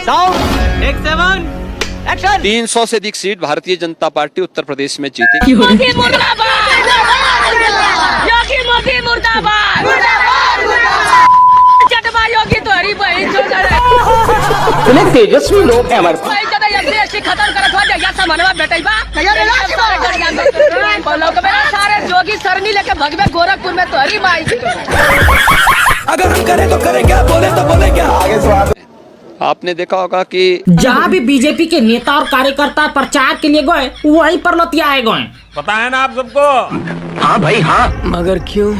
Sound take 7 action. 300 से अधिक seat Bharatiya Janata party Uttar Pradesh में जीतेगी। योगी मुर्दाबाद, योगी मोदी मुर्दाबाद, चटवा योगी तो हरी बहन जो इतने तेजस्वी लोग हैं हमारे पास। एससी खत्म करत हो जगह समनवा बेटैबा बोलो के मेरा सारे जोगी सरनी लेके भगवे गोरखपुर में तो हरी माई। अगर हम करें तो करें क्या, बोले तो बोले क्या। आगे आपने देखा होगा कि जहाँ भी बीजेपी के नेता और कार्यकर्ता प्रचार के लिए गए वहीं पर लतियाए गए। पता है ना आप सबको। हाँ भाई हाँ, मगर क्यों?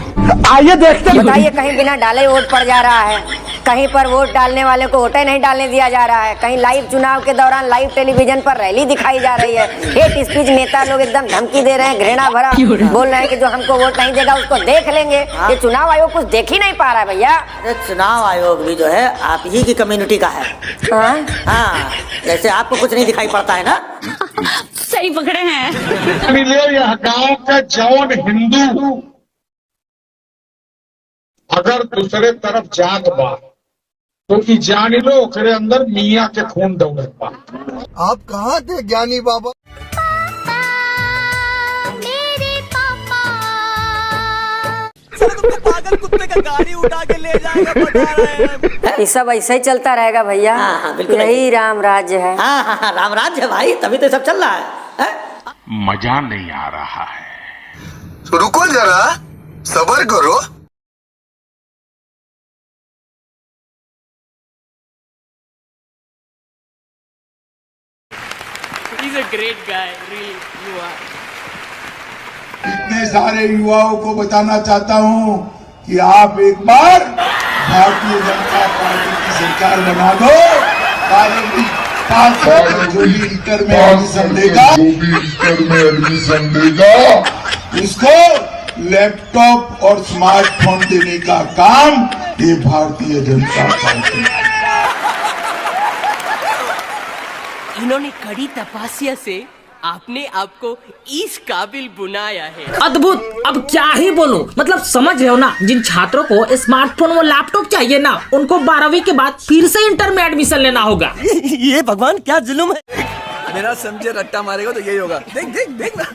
आइए देखते हैं। बताइए, कहीं बिना डाले वोट पड़ जा रहा है, कहीं पर वोट डालने वाले को वोट नहीं डालने दिया जा रहा है, कहीं लाइव चुनाव के दौरान लाइव टेलीविजन पर रैली दिखाई जा रही है, हेट स्पीच, नेता लोग एकदम धमकी दे रहे हैं, घृणा भरा बोल रहे हैं कि जो हमको वोट नहीं देगा उसको देख लेंगे। ये चुनाव आयोग कुछ देख ही नहीं पा रहा है भैया। चुनाव आयोग भी जो है आप ही की कम्युनिटी का है। हाँ, जैसे आपको कुछ नहीं दिखाई पड़ता है ना। सही पकड़े हैं। यह गांव का जौन हिंदू अगर दूसरे तरफ जात बा तो कि जान लो ओकरे अंदर मियाँ के खून दौड़त बा। आप कहाँ थे ज्ञानी बाबा? पागल कुत्ते का गाड़ी उठा के ले जाएगा, बता रहे हैं। ये सब ऐसे ही चलता रहेगा भैया। हाँ, बिल्कुल यही राम राज्य है। हाँ, राम राज्य है भाई, तभी तो सब चल रहा है। मजा नहीं आ रहा है। तो रुको जरा, सब्र करो। He's a great guy, really, you are. इतने सारे युवाओं को बताना चाहता हूँ कि आप एक बार भारतीय जनता पार्टी की सरकार बना दो। जो भी इंटर में एडमिशन देगा उसको लैपटॉप और स्मार्टफोन देने का काम ये भारतीय जनता पार्टी। इन्होंने कड़ी तपस्या से आपने आपको इस काबिल बनाया है। अद्भुत। अब क्या ही बोलूं, मतलब समझ रहे हो ना, जिन छात्रों को स्मार्टफोन और लैपटॉप चाहिए ना, उनको 12वीं के बाद फिर से इंटर में एडमिशन लेना होगा। ये भगवान क्या जुल्म है। मेरा समझे रट्टा मारेगा तो यही होगा। देख देख देख ना।